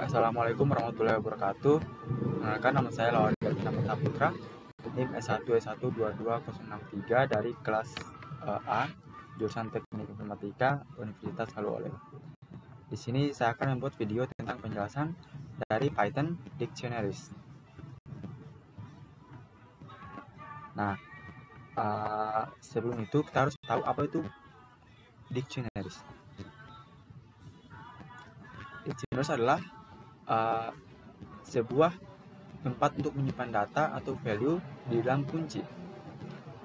Assalamualaikum warahmatullahi wabarakatuh. Perkenalkan, nama saya Lawardi Alvina Putra, NIM S1S12263 dari kelas A, jurusan Teknik Informatika, Universitas Halu Oleo. Di sini saya akan membuat video tentang penjelasan dari Python Dictionaries. Nah, sebelum itu kita harus tahu apa itu dictionaries. Dictionaries adalah sebuah tempat untuk menyimpan data atau value di dalam kunci.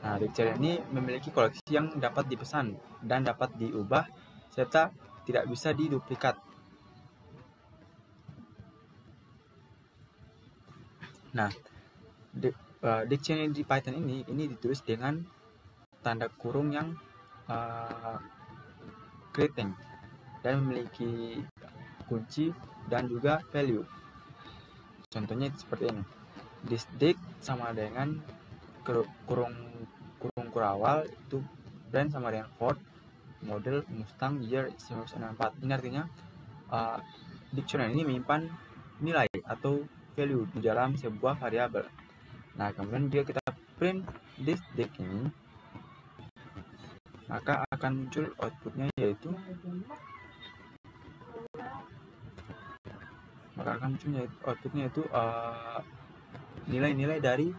Nah, dictionary ini memiliki koleksi yang dapat dipesan dan dapat diubah serta tidak bisa diduplikat. Nah, dictionary di Python ini ditulis dengan tanda kurung yang keriting dan memiliki kunci dan juga value. Contohnya seperti ini. This dict sama dengan kurung kurawal, itu brand sama dengan Ford, model Mustang, year 1964. Ini artinya dictionary ini menyimpan nilai atau value di dalam sebuah variabel. Nah, kemudian jika kita print this dict ini, maka akan muncul outputnya yaitu nilai-nilai dari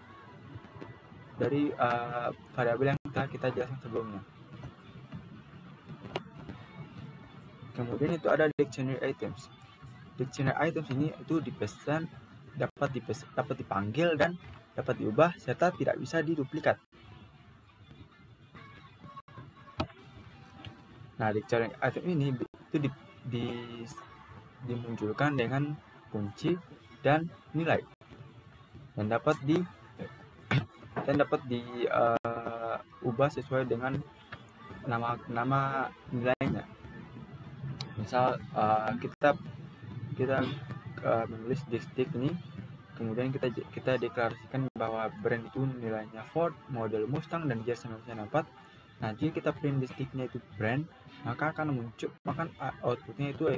variabel yang telah kita jelaskan sebelumnya. Kemudian itu ada dictionary items. Dictionary items ini itu dipesan, dapat dipanggil dan dapat diubah serta tidak bisa diduplikat. Nah, dictionary item ini itu dimunculkan dengan kunci dan nilai dan dapat diubah sesuai dengan nama nilainya. Misal kita menulis dict ini, kemudian kita deklarasikan bahwa brand itu nilainya Ford, model Mustang, dan year 1964. Nah, jika kita print dict-nya itu brand, maka outputnya itu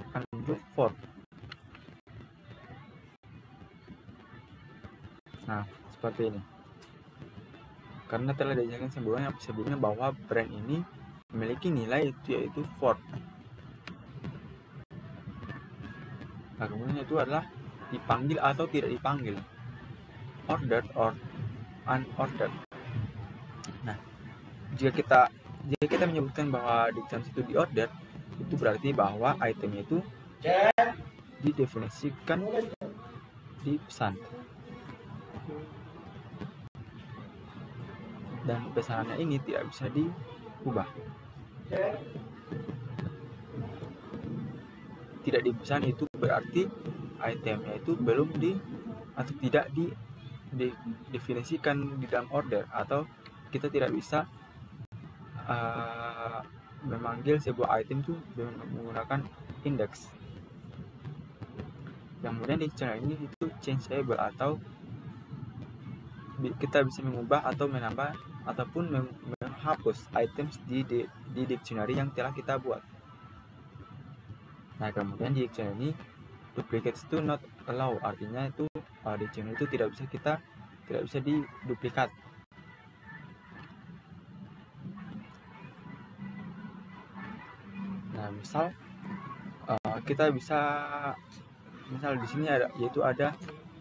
akan muncul Ford. Nah, seperti ini. Karena telah dijelaskan sebelumnya bahwa brand ini memiliki nilai yaitu Ford. Nah, kemudian itu adalah dipanggil atau tidak dipanggil, ordered or unordered. Nah, jika kita menyebutkan bahwa dictionary itu diorder, itu berarti bahwa itemnya itu didefinisikan dipesan dan pesanannya ini tidak bisa diubah. Tidak dipesan itu berarti itemnya itu belum tidak didefinisikan di dalam order, atau kita tidak bisa memanggil sebuah item itu menggunakan index. Kemudian dictionary ini itu changeable, atau kita bisa mengubah atau menambah ataupun menghapus items di dictionary yang telah kita buat. Nah, kemudian di dictionary ini duplicates itu not allow, artinya itu dictionary itu tidak bisa diduplikat. Nah, misal di sini ada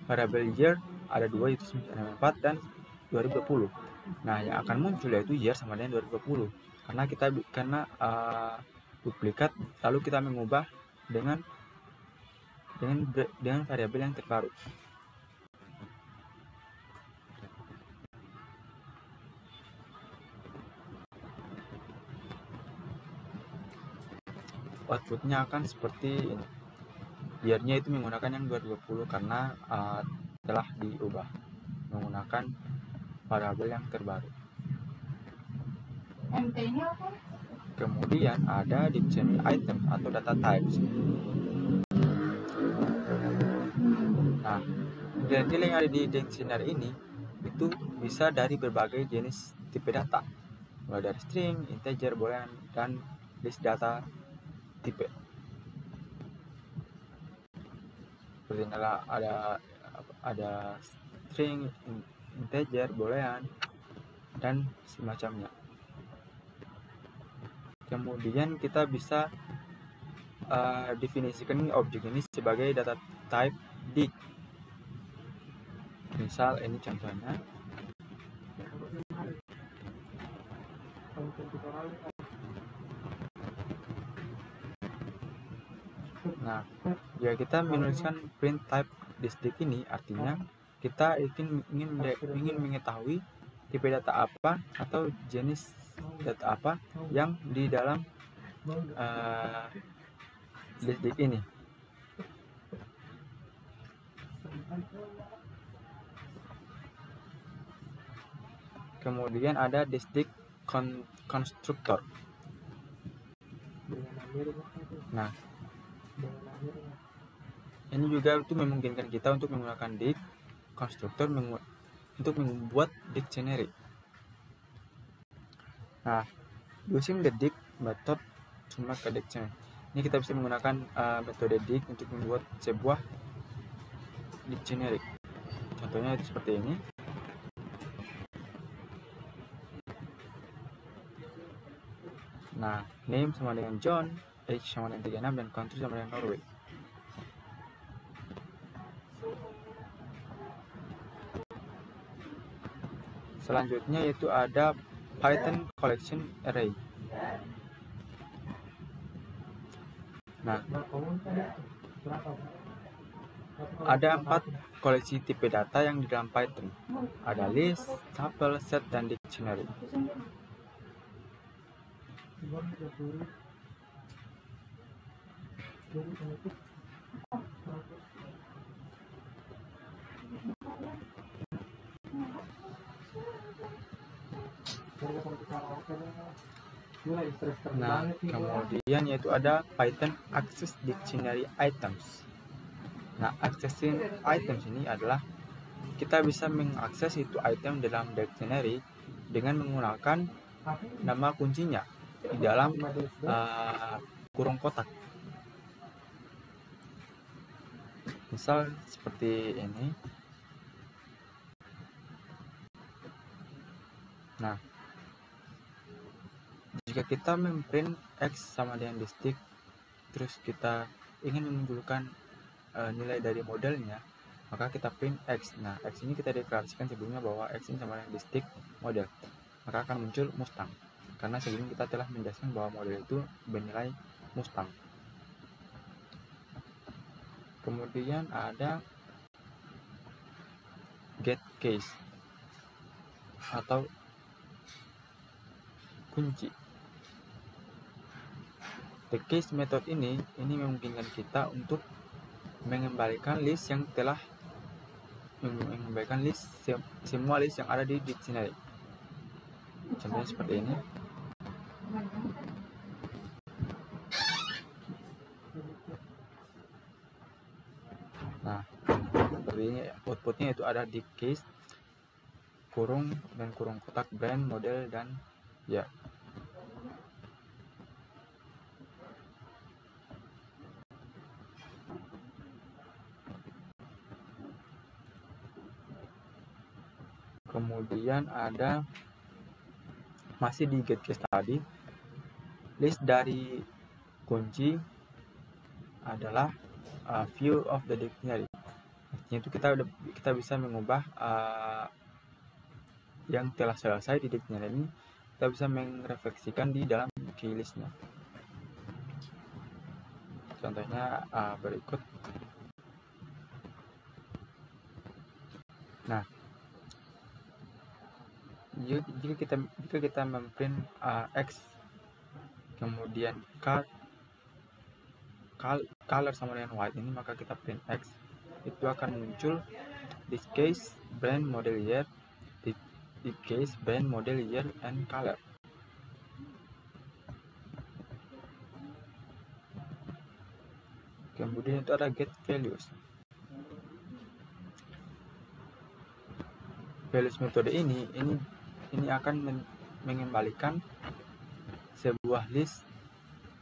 variabel year, ada dua, yaitu 1964 dan 2020. Nah, yang akan muncul yaitu year sama dengan 2020 karena duplikat, lalu kita mengubah dengan variabel yang terbaru. Outputnya akan seperti ini. Year-nya itu menggunakan yang 2020 karena telah diubah menggunakan variabel yang terbaru. Kemudian ada dictionary items atau data types. Nah, nilai-nilai yang ada di dictionary ini itu bisa dari berbagai jenis tipe data, mulai dari string, integer, boolean, dan list data type. Seperti ada string, integer, boolean, dan semacamnya. Kemudian kita bisa definisikan objek ini sebagai data type dig. Misal ini contohnya. Nah, jika kita menuliskan print type dig ini, artinya kita ingin mengetahui tipe data apa atau jenis data apa yang di dalam dig ini. Kemudian ada dig constructor. Nah, ini juga itu memungkinkan kita untuk menggunakan dig constructor untuk membuat dictionary. Nah, using the dig method to make a dictionary. Ini kita bisa menggunakan metode dig untuk membuat sebuah dictionary. Contohnya itu seperti ini. Nah, name sama dengan John, age sama dengan 36, dan country sama dengan Norway. Selanjutnya yaitu ada Python collection array. Nah, ada 4 koleksi tipe data yang di dalam Python. Ada list, tuple, set, dan dictionary. Nah, kemudian yaitu ada Python access dictionary items. Nah, accessing items ini adalah kita bisa mengakses itu item dalam dictionary dengan menggunakan nama kuncinya di dalam kurung kotak. Misal seperti ini. Nah, jika kita memprint X sama dengan dig, terus kita ingin menunjukkan nilai dari modelnya, maka kita print X. Nah, X ini kita deklarasikan sebelumnya bahwa X ini sama dengan dig model, maka akan muncul Mustang, karena sebelumnya kita telah menjelaskan bahwa model itu bernilai Mustang. Kemudian ada get case atau kunci. The case method ini memungkinkan kita untuk mengembalikan list yang telah semua list yang ada di dictionary. Contohnya seperti ini. Nah, seperti ini outputnya itu ada di case, kurung dan kurung kotak, brand, model, dan ya. Kemudian ada masih di get case tadi, list dari kunci adalah view of the dictionary. Artinya itu kita bisa mengubah yang telah selesai di dictionary ini, kita bisa merefleksikan di dalam keylistnya. Contohnya berikut. Nah, jika kita memprint X, kemudian color sama dengan white ini, maka kita print X, itu akan muncul this case, brand, model, year, this case, brand, model, year, and color. Kemudian itu ada get values. Values metode ini akan mengembalikan sebuah list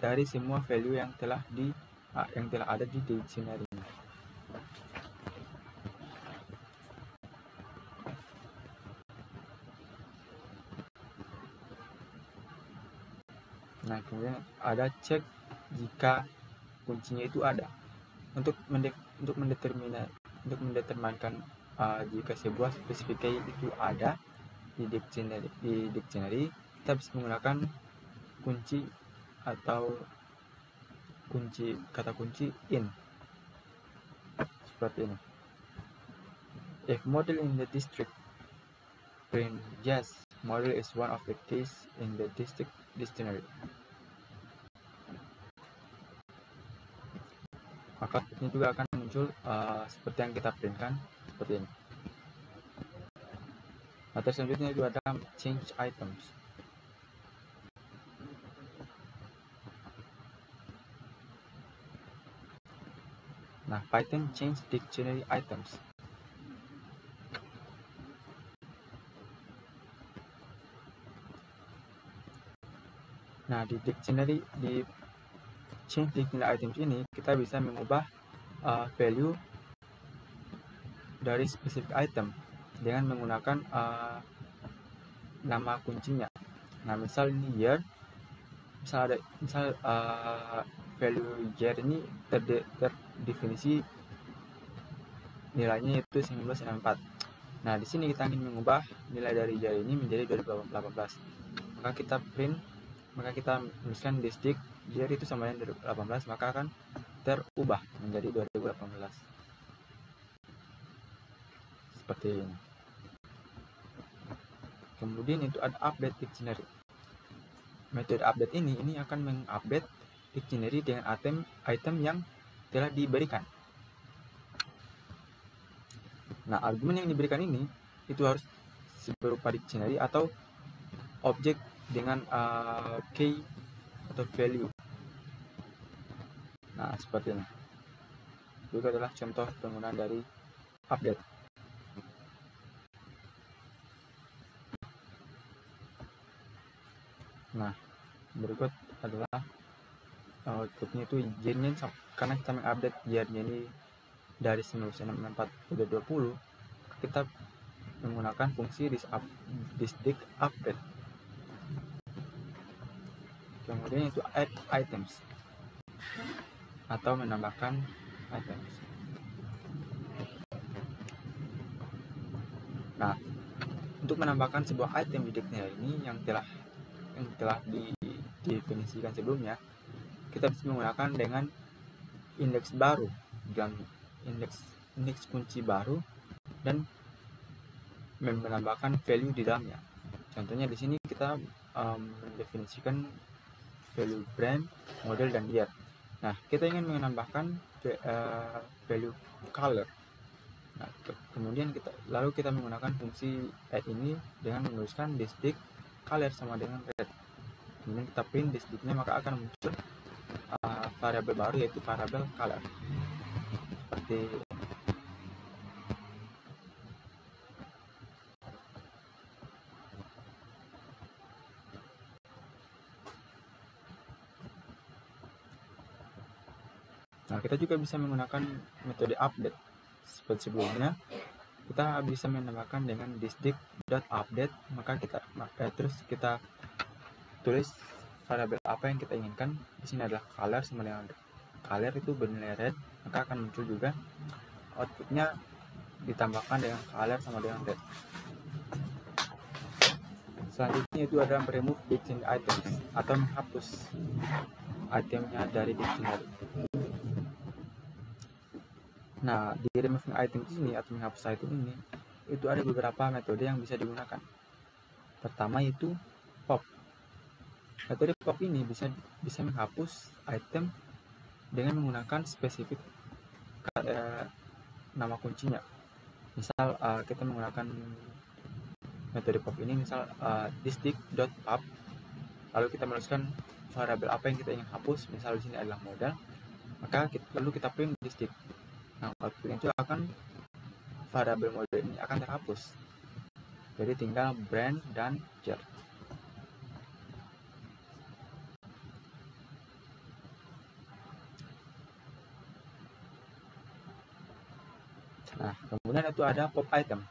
dari semua value yang telah ada di dictionary. Nah, kemudian ada cek jika kuncinya itu ada. Untuk mendeterminkan jika sebuah spesifikasi itu ada di dictionary, kita bisa menggunakan kunci atau kata kunci in seperti ini. If model in the district print yes, model is one of the keys in the district dictionary. Maka ini juga akan muncul seperti yang kita printkan seperti ini. Nah, selanjutnya itu ada change items. Nah, Python change dictionary items. Nah, di change dictionary items ini kita bisa mengubah value dari spesifik item dengan menggunakan nama kuncinya. Nah, misal ini year, misal value year ini terdefinisi nilainya itu 1994. Nah, di sini kita ingin mengubah nilai dari year ini menjadi 2018. Maka kita menuliskan district year itu sama dengan 2018, maka akan terubah menjadi 2018. Seperti ini. Kemudian itu ada update dictionary. Metode update ini akan mengupdate dictionary dengan item yang telah diberikan. Nah, argumen yang diberikan ini itu harus berupa dictionary atau objek dengan key atau value. Nah, seperti ini. Itu adalah contoh penggunaan dari update. Nah, berikut adalah outputnya itu year-nya, karena kita mengupdate year-nya ini dari 1964 ke 2020, kita menggunakan fungsi district update. Kemudian itu add items atau menambahkan items. Nah, untuk menambahkan sebuah item di dictionary ini yang telah didefinisikan sebelumnya, kita bisa menggunakan dengan indeks baru dan indeks kunci baru dan menambahkan value di dalamnya. Contohnya di sini kita mendefinisikan value brand, model, dan year. Nah, kita ingin menambahkan value color. Nah, kemudian lalu kita menggunakan fungsi add ini dengan menuliskan district color sama dengan red. Kemudian kita print districtnya, maka akan muncul variabel baru yaitu variabel color. Seperti nah, kita juga bisa menggunakan metode update seperti sebelumnya. Kita bisa menambahkan dengan district.update, maka terus kita tulis variabel apa yang kita inginkan. Di sini adalah color sama dengan color itu bernilai red, maka akan muncul juga outputnya ditambahkan dengan color sama dengan red. Selanjutnya itu adalah remove dictionary items atau menghapus itemnya dari dictionary. Nah, di remove item ini atau menghapus item ini itu ada beberapa metode yang bisa digunakan. Pertama itu pop. Metode pop ini bisa menghapus item dengan menggunakan spesifik nama kuncinya. Misal kita menggunakan metode pop ini, misal district.pop, lalu kita menuliskan variabel apa yang kita ingin hapus. Misal di sini adalah modal, maka lalu kita print district. Nah, outputnya itu akan variabel model ini akan terhapus. Jadi tinggal brand dan year. Nah, kemudian itu ada pop item.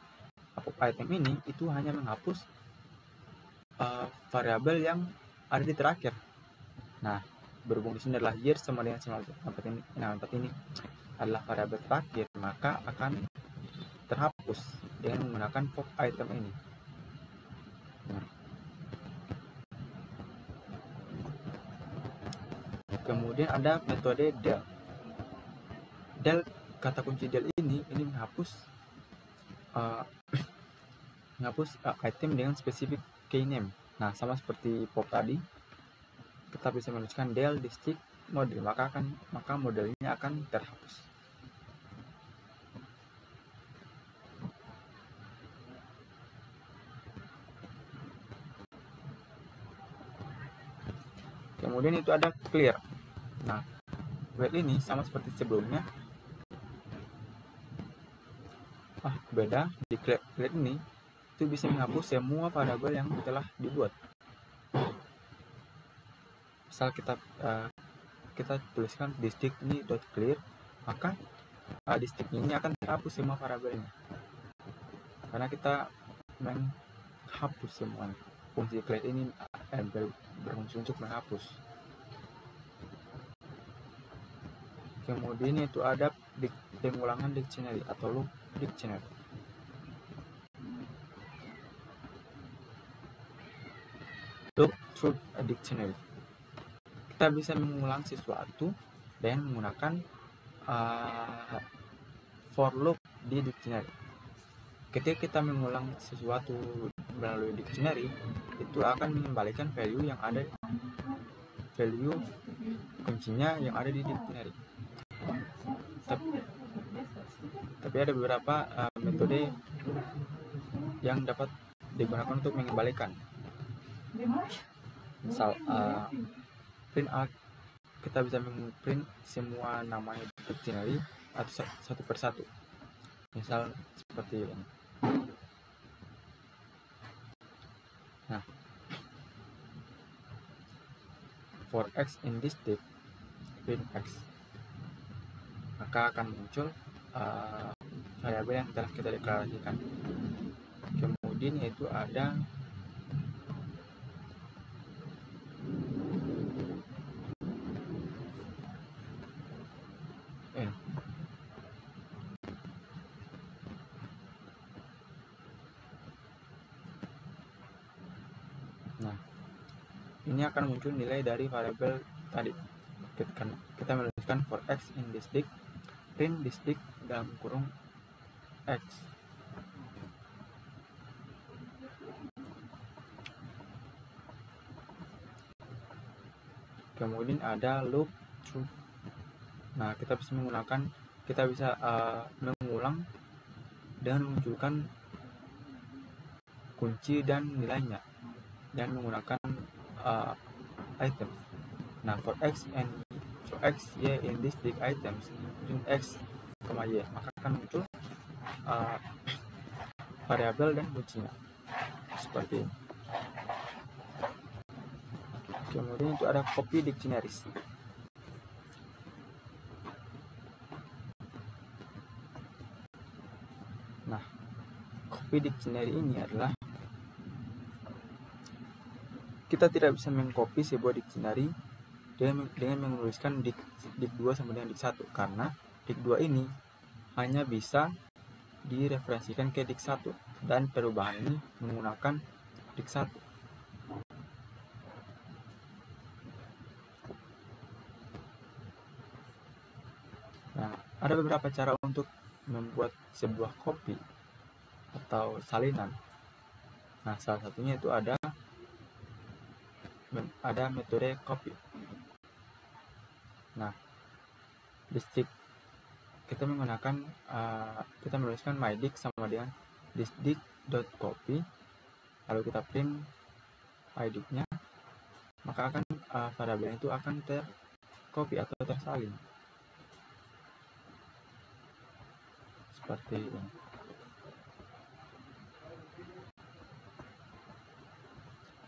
Nah, pop item ini itu hanya menghapus variabel yang ada di terakhir. Nah, berhubung di sini adalah year sama dengan tempat ini adalah variabel terakhir, maka akan terhapus dengan menggunakan pop item ini. Nah, kemudian ada metode del. Del, kata kunci del ini menghapus item dengan spesifik keyname. Nah, sama seperti pop tadi, kita bisa menuliskan del district model, maka modelnya akan terhapus. Kemudian itu ada clear. Nah, clear ini sama seperti sebelumnya. Beda di clear ini itu bisa menghapus semua variabel yang telah dibuat. Misal kita tuliskan district ini .clear, maka district ini akan terhapus semua variabelnya karena kita menghapus semuanya. Fungsi clear ini berfungsi untuk menghapus. Kemudian itu ada pengulangan dictionary atau loop dictionary. Loop through a dictionary, kita bisa mengulang sesuatu dan menggunakan for loop di dictionary. Ketika kita mengulang sesuatu melalui dictionary, itu akan mengembalikan value kuncinya yang ada di dictionary. Tapi ada beberapa metode yang dapat digunakan untuk mengembalikan. Misal print out, kita bisa memprint semua nama dictionary atau satu persatu. Misal seperti ini. Nah, for x in district print x, maka akan muncul variabel yang telah kita deklarasikan. Kemudian yaitu ada Nah, ini akan muncul nilai dari variabel tadi. Kita menuliskan for x in district print district dalam kurung x. Kemudian ada loop through. Nah, kita bisa mengulang dan memunculkan kunci dan nilainya dan menggunakan item. Nah, for x y in district items in x, y, maka akan muncul variabel dan kuncinya seperti ini. Kemudian itu ada copy dictionaries. Nah, copy dictionary ini adalah kita tidak bisa mengcopy sebuah dictionary dengan menuliskan dik 2 sama dengan dik 1, karena dik 2 ini hanya bisa direferensikan ke dik 1 dan perubahan ini menggunakan dik 1. Nah, ada beberapa cara untuk membuat sebuah copy atau salinan. Nah, salah satunya itu ada metode copy. Nah, district kita menggunakan kita menuliskan mydict sama dengan district.copy, lalu kita print mydict-nya, maka akan variabel itu akan tercopy atau tersalin seperti ini.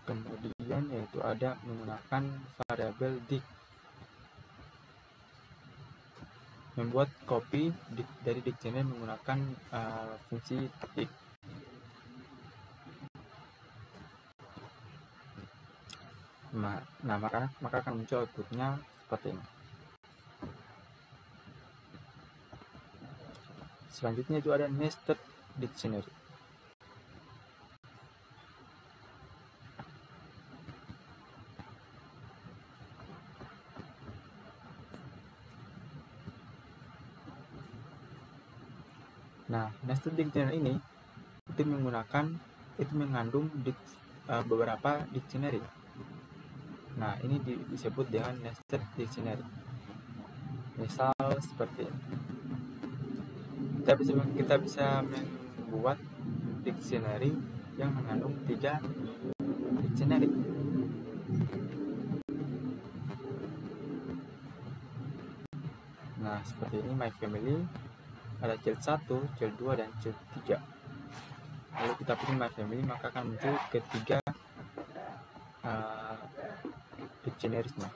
Kemudian yaitu ada menggunakan variabel dict. membuat copy dari dictionary menggunakan fungsi dig. Nah, maka akan muncul outputnya seperti ini. Selanjutnya itu ada nested dictionary. Nah, nested dictionary ini mengandung beberapa dictionary. Nah, ini disebut dengan nested dictionary. Misal seperti ini. Kita bisa membuat dictionary yang mengandung 3 dictionary. Nah, seperti ini my family, ada child 1, child 2, dan child 3. Lalu kita pilih my family, maka akan muncul ketiga dictionary-nya.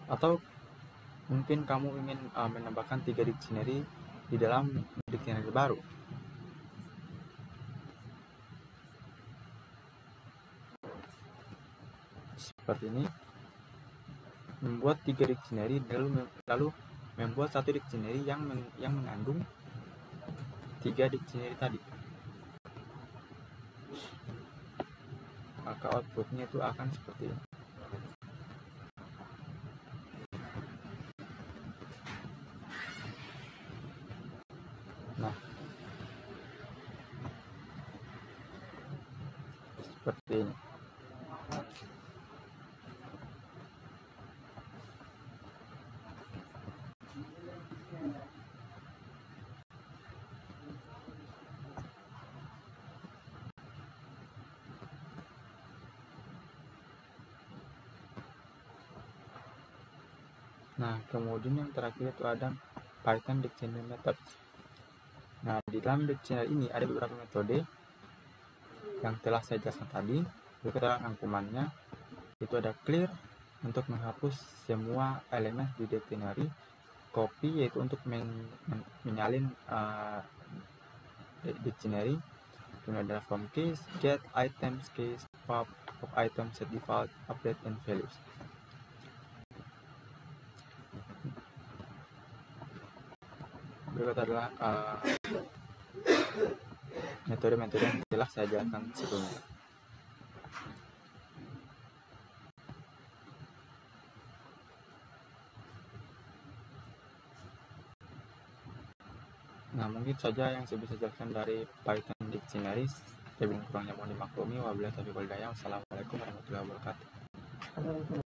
Atau mungkin kamu ingin menambahkan 3 dictionary di dalam dictionary baru. Seperti ini, membuat 3 dictionary lalu membuat satu dictionary yang mengandung 3 dictionary tadi. Maka outputnya itu akan seperti ini. Nah, seperti ini. Nah, kemudian yang terakhir itu ada Python Dictionary Methods. Nah, di dalam dictionary ini ada beberapa metode yang telah saya jelaskan tadi. Kita rangkumannya, itu ada clear untuk menghapus semua elemen di dictionary, copy yaitu untuk menyalin dictionary, kemudian ada from case, get items case, pop item, set default, update, and values. Berikut adalah metode-metode yang telah saya jelaskan sebelumnya. Nah, mungkin saja yang saya bisa jelaskan dari Python Dictionary. Lebih kurangnya mohon dimaklumi. Wabillahi taufiq wal hidayah. Wassalamualaikum warahmatullahi wabarakatuh.